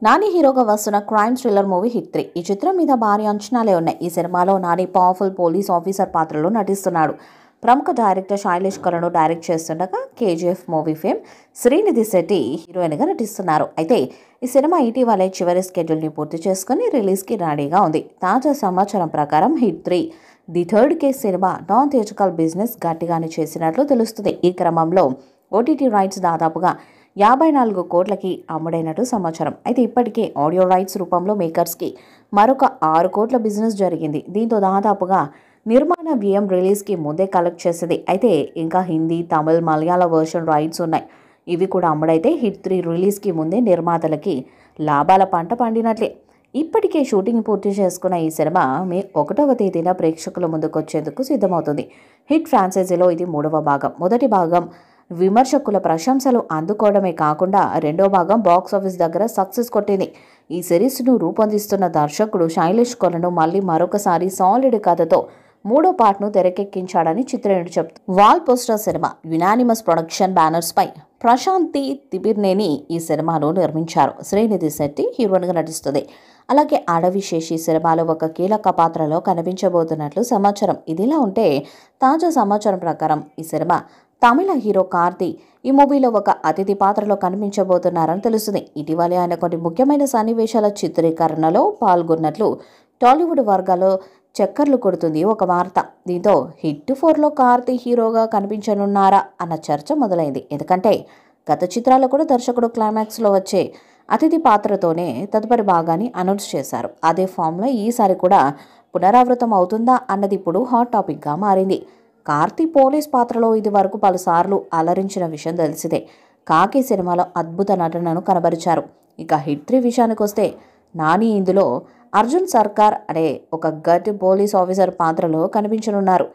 నాని హీరోగా వస్తున్న crime thriller movie hit 3. ఈ చిత్రం మీద భారీ అంచనాలే ఉన్నాయి. ఈ సినిమాలో నాని పవర్ఫుల్ పోలీస్ ఆఫీసర్ పాత్రలో నటిస్తున్నాడు. ప్రముఖ డైరెక్టర్ శైలేష్ కరణ్ డైరెక్ట్ చేస్తుండగా KGF movie fame Srinidhi Shetty హీరోయిన్గా నటిస్తున్నారు. అయితే ఈ సినిమా ఇటీవలే చివరి స్కెడ్యూల్ని పూర్తి చేసుకుని రిలీజ్కి రెడీగా ఉంది. తాజా సమాచారం ప్రకారం hit 3 the third case cinema non theatrical business గట్టిగానే చేసినట్లు తెలుస్తుంది. ఈ క్రమంలో ఓటీటీ రైట్స్ దాదాపుగా 54 కోట్లకి అమ్ముడైనట్టు సమాచారం. అయితే ఇప్పటికే ఆడియో రైట్స్ రూపంలో మేకర్స్కి మరొక 6 కోట్ల బిజినెస్ జరిగింది. దీంతో దాదాపుగా నిర్మాణ వ్యయం రిలీజ్కి ముందే కలెక్ట్ చేసింది. అయితే ఇంకా హిందీ, తమిళ్, మలయాళ వర్షన్ రైట్స్ ఉన్నాయి. ఇవి కూడా అమ్ముడైతే హిట్ 3 రిలీజ్కి ముందే నిర్మాతలకి లాభాల పంట పండినట్లే. ఇప్పటికే షూటింగ్ పూర్తి చేసుకున్న ఈ సినిమా మే 1వ తేదీన ప్రేక్షకుల ముందుకు వచ్చేందుకు సిద్ధమవుతుంది. హిట్ ఫ్రాంచైజీలో ఇది 3వ భాగం. మొదటి భాగం విమర్శకుల ప్రశంసలు అందుకోవడమే కాకుండా రెండో భాగం బాక్సాఫీస్ దగ్గర సక్సెస్ కొట్టింది. ఈ సిరీస్ను రూపొందిస్తున్న దర్శకుడు శైలేష్ కరణ్ మళ్ళీ మరొకసారి సాలిడ్ కథతో 3వ పార్ట్ను తెరకెక్కించాడని చిత్రయూనిట్ చెప్తుంది. Wall poster cinema unanimous production banners పై ప్రశాంతి తిబిర్నేని ఈ సినిమాను నిర్మించారు. శ్రీనిధి శెట్టి హీరోయిన్గా నటిస్తుంది. అలాగే అడవి శేషి సినిమాలో ఒక కీలక పాత్రలో కనిపించబోతున్నట్లు సమాచారం. ఇదిలా ఉంటే తాజా సమాచారం ప్రకారం ఈ సినిమా తమిళ హీరో కార్తీ ఈ మూవీలో ఒక అతిథి పాత్రలో కనిపించబోతున్నారని తెలుస్తుంది. ఇటీవలే ఆయన కొన్ని ముఖ్యమైన సన్నివేశాల చిత్రీకరణలో పాల్గొన్నట్లు టాలీవుడ్ వర్గాల్లో చక్కర్లు కొడుతుంది ఒక వార్త. దీంతో హిట్ 4లో కార్తీ హీరోగా కనిపించనున్నారా అన్న చర్చ మొదలైంది. ఎందుకంటే గత చిత్రాల్లో కూడా దర్శకుడు క్లైమాక్స్లో వచ్చే అతిథి పాత్రతోనే తదుపరి భాగాన్ని అనౌన్స్ చేశారు. అదే ఫామ్లో ఈసారి కూడా పునరావృతం అవుతుందా అన్నది ఇప్పుడు హాట్ టాపిక్గా మారింది. కార్తీ పోలీస్ పాత్రలో ఇది వరకు పలుసార్లు అలరించిన విషయం తెలిసిదే. కాకి సినిమాలో అద్భుత నటనను కనబరిచారు. ఇక హిట్ 3 విషయానికి వస్తే నాని ఇందులో అర్జున్ సర్కార్ అనే ఒక గట్ పోలీస్ ఆఫీసర్ పాత్రలో కనిపించనున్నారు.